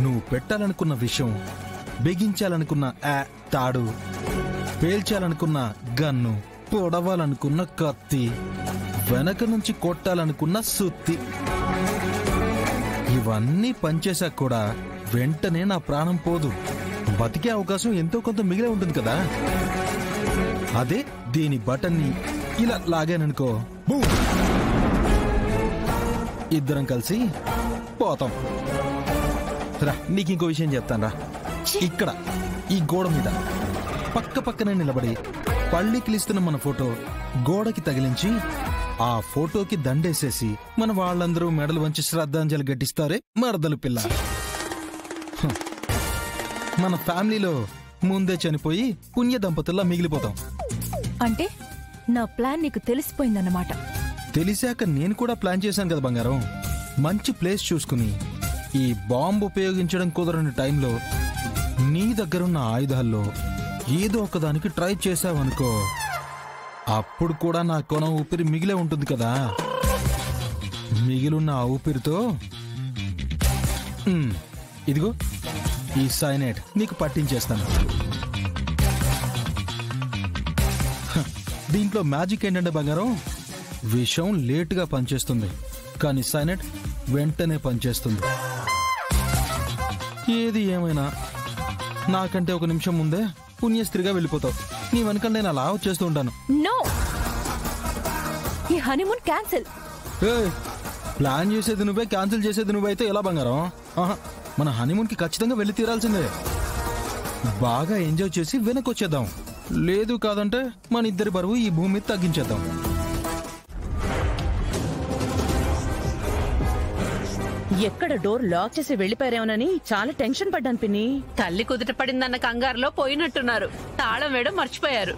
నువ్వు పెట్టాలనుకున్న విషయం, బిగించాలనుకున్న తాడు, పేల్చాలనుకున్న గన్ను, పొడవాలనుకున్న కత్తి, వెనక నుంచి కొట్టాలనుకున్న సుత్తి, ఇవన్నీ పనిచేశాక కూడా వెంటనే నా ప్రాణం పోదు. బతికే అవకాశం ఎంతో కొంత మిగిలే ఉంటుంది కదా. అదే దీని బటన్ని ఇలా లాగాననుకో, ఇద్దరం కలిసి పోతాం. రా, నీకు ఇంకో విషయం చెప్తాను రా. ఇక్కడ ఈ గోడ మీద పక్క పక్కనే నిలబడి పళ్ళికిలిస్తున్న మన ఫోటో గోడకి తగిలించి ఆ ఫోటోకి దండేసేసి మన వాళ్ళందరూ మెడలు వంచి శ్రద్ధాంజలి ఘటిస్తారే మరదలు పిల్ల. మన ఫ్యామిలీలో ముందే చనిపోయి పుణ్య దంపతుల్లా మిగిలిపోతాం. అంటే నా ప్లాన్ నీకు తెలిసిపోయిందన్నమాట. తెలిసాక నేను కూడా ప్లాన్ చేశాను కదా బంగారం. మంచి ప్లేస్ చూసుకుని ఈ బాంబు ఉపయోగించడం కుదరని టైంలో నీ దగ్గరున్న ఆయుధాల్లో ఏదో ఒకదానికి ట్రై చేశావనుకో, అప్పుడు కూడా నా కొన ఊపిరి మిగిలే ఉంటుంది కదా. మిగిలిన ఆ ఊపిరితో ఇదిగో ఈ సైనైడ్ నీకు పట్టించేస్తాను. దీంట్లో మ్యాజిక్ ఏంటంటే బంగారం, విషం లేటుగా పనిచేస్తుంది, కానీ సైనైడ్ వెంటనే పనిచేస్తుంది. ఏది ఏమైనా నాకంటే ఒక నిమిషం ముందే పుణ్యస్త్రీగా వెళ్ళిపోతావు. నీ వెనకాల నేను అలా వచ్చేస్తూ ఉంటాను. నో, ఈ హనీమూన్ క్యాన్సిల్. ప్లాన్ చేసేది నువ్వే, క్యాన్సిల్ చేసేది నువ్వే అయితే ఎలా బంగారం? మన హనీమూన్ కి ఖచ్చితంగా వెళ్ళి తీరాల్సిందే. బాగా ఎంజాయ్ చేసి వెనక్కి వచ్చేద్దాం. లేదు కాదంటే మన ఇద్దరి బరువు ఈ భూమి మీద తగ్గించేద్దాం. ఎక్కడ డోర్ లాక్ చేసి వెళ్లిపోయారేమోనని చాలా టెన్షన్ పడ్డాను పిన్ని. తల్లి కుదుట పడిందన్న కంగారులో పోయినట్టున్నారు. తాళం వేయడం మర్చిపోయారు.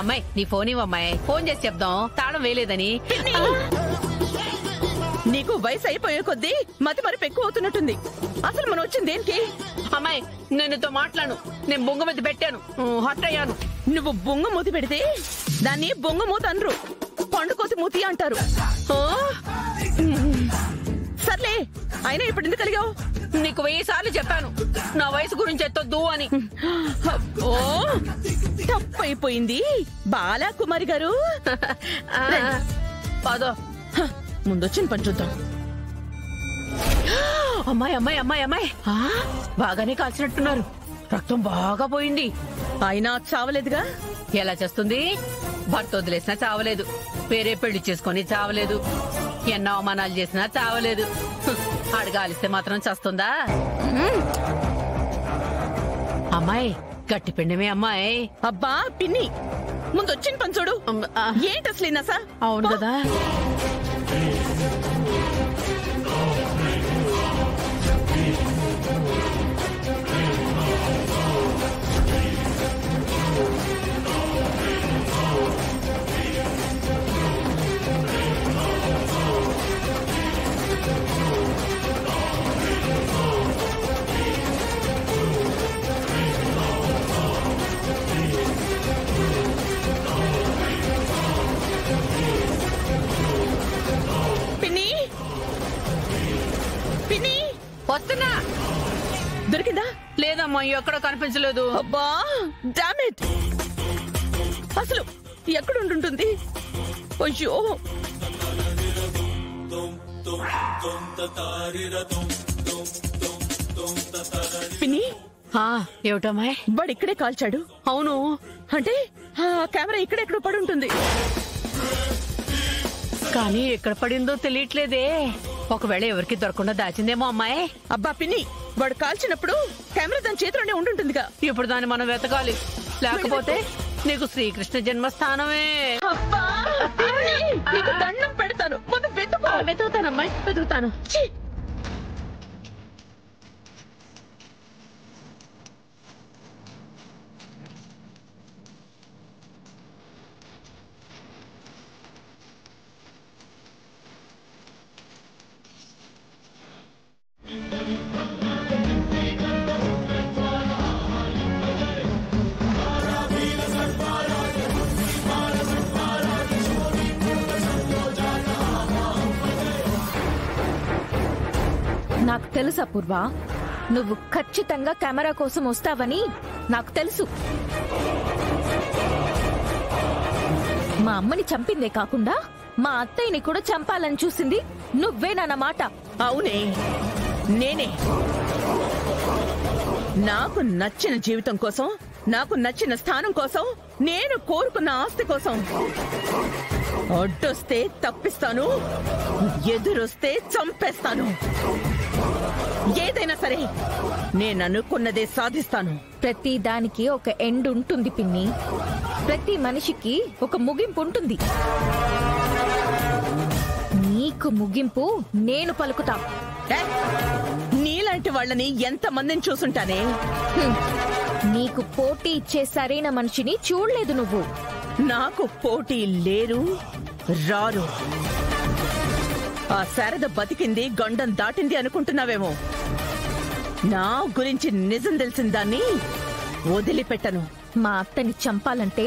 అమ్మాయి నీ ఫోన్ ఇవ్వమ్మాయి, ఫోన్ చేసి చెప్దాం తాళం వేయలేదని. నీకు వయసు అయిపోయే కొద్దీ మతి మరపు ఎక్కువ అవుతున్నట్టుంది. అసలు మనం వచ్చింది దేనికి? అమ్మాయి నేనుతో మాట్లాడు. నేను బొంగ మీద పెట్టాను, హట్ అయ్యాను. నువ్వు బొంగ మూతి పెడితే దాన్ని బొంగ మూత అనరు, పండుకోతి మూతి అంటారు. సర్లే, అయినా ఇప్పుడు ఎందుకు కలిగావు? నీకు 1000 సార్లు చెప్పాను నా వయసు గురించి ఎత్తొద్దు అని. ఓ తప్పైపోయింది బాలా కుమారి గారు. పదో ముందొచ్చిన పని చూద్దాం. అమ్మాయి అమ్మాయి అమ్మాయి అమ్మాయి బాగానే కాల్చినట్టున్నారు. రక్తం బాగా పోయింది. అయినా చావలేదుగా. ఎలా చేస్తుంది? భర్త వదిలేసినా చావలేదు, వేరే పెళ్లి చేసుకుని చావలేదు, ఎన్నో అవమానాలు చేసినా చావలేదు. అడగాలిస్తే మాత్రం చేస్తుందా? అమ్మాయి గట్టి పిండమే అమ్మాయి. అబ్బా పిన్ని, ముందొచ్చిన పని చూడు. ఏంటి అసలు సార్? అవును కదా. వస్తున్నా. దొరికిందా? లేదమ్మా, ఎక్కడ కనిపించలేదు. అబ్బా డామ్ ఇట్, అసలు ఎక్కడ ఉంటుంటుంది? అయ్యో పిన్ని. ఏమిటమ్మాయి? వాడు ఇక్కడే కాల్చాడు. అవును, అంటే ఆ కెమెరా ఇక్కడెక్కడ పడి ఉంటుంది, కానీ ఎక్కడ పడిందో తెలియట్లేదే. ఒకవేళ ఎవరికి దొరకకుండా దాచిందేమో అమ్మాయి. అబ్బా పిన్ని, వాడు కాల్చినప్పుడు కెమెరా దాని చేతిలోనే ఉంటుందిగా. ఇప్పుడు దాన్ని మనం వెతకాలి, లేకపోతే నీకు శ్రీకృష్ణ జన్మస్థానమే. దండం పెడతాను, వెతుకుతానమ్మాయి, వెతుకుతాను. నాకు తెలుసు అపూర్వ, నువ్వు ఖచ్చితంగా కెమెరా కోసం వస్తావని నాకు తెలుసు. మా అమ్మని చంపిందే కాకుండా మా అత్తయ్యని కూడా చంపాలని చూసింది నువ్వేనన్నమాట. అవునే, నేనే. నాకు నచ్చిన జీవితం కోసం, నాకు నచ్చిన స్థానం కోసం, నేను కోరుకున్న ఆస్తి కోసం అడ్డొస్తే తప్పిస్తాను, ఎదురొస్తే చంపేస్తాను. ఏదైనా సరే నేను అనుకున్నదే సాధిస్తాను. ప్రతి దానికి ఒక ఎండ్ ఉంటుంది పిన్ని. ప్రతి మనిషికి ఒక ముగింపు ఉంటుంది. నీకు ముగింపు నేను పలుకుతా. నీలాంటి వాళ్ళని ఎంత మందిని చూసుంటానే. నీకు పోటీ ఇచ్చే సరైన మనిషిని చూడలేదు నువ్వు. నాకు పోటీ లేరు, రారు. ఆ శారద బతికింది, గండం దాటింది అనుకుంటున్నావేమో. నా గురించి నిజం తెలిసిన దాన్ని వదిలిపెట్టను. మా అత్తని చంపాలంటే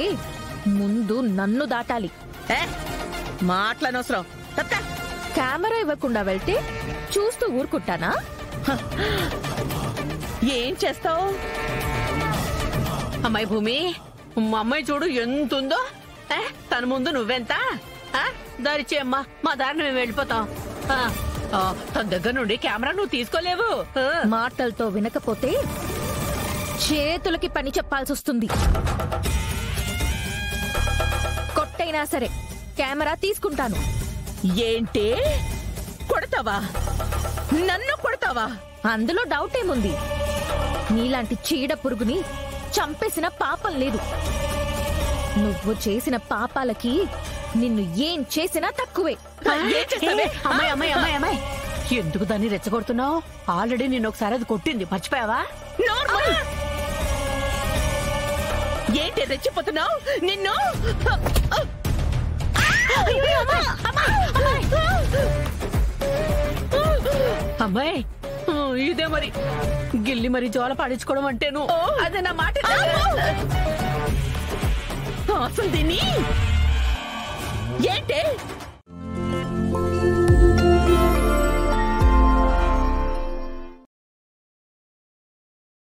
ముందు నన్ను దాటాలి. మాటలనవసరం. కెమెరా ఇవ్వకుండా వెళ్తే చూస్తూ ఊరుకుంటానా? ఏం చేస్తావు? అమ్మాయి భూమి, మా అమ్మాయి చూడు ఎంతుందో. తన ముందు నువ్వెంత? దారిచేయమ్మా, మా దారిని మేము వెళ్ళిపోతాం. తన దగ్గర నుండి కెమెరా నువ్వు తీసుకోలేవు. మాటలతో వినకపోతే చేతులకి పని చెప్పాల్సి వస్తుంది. కొట్టైనా సరే కెమెరా తీసుకుంటాను. ఏంటి కొడతావా? నన్ను కొడతావా? అందులో డౌట్ ఏముంది? నీలాంటి చీడ పురుగుని చంపేసిన పాపం లేదు. నువ్వు చేసిన పాపాలకి నిన్ను ఏం చేసినా తక్కువే. అమ్మాయి అమ్మాయి అమ్మాయి అమ్మాయి, ఎందుకు దాన్ని రెచ్చగొడుతున్నావు? ఆల్రెడీ నిన్ను ఒకసారి అది కొట్టింది, మర్చిపోయావా? ఏంటి రెచ్చిపోతున్నావు? నిన్ను అమ్మాయి, ఇదే మరి గిల్లి మరి జోల పాడించుకోవడం అంటేను. అదే నా మాట. అసలు దీన్ని ఏంటే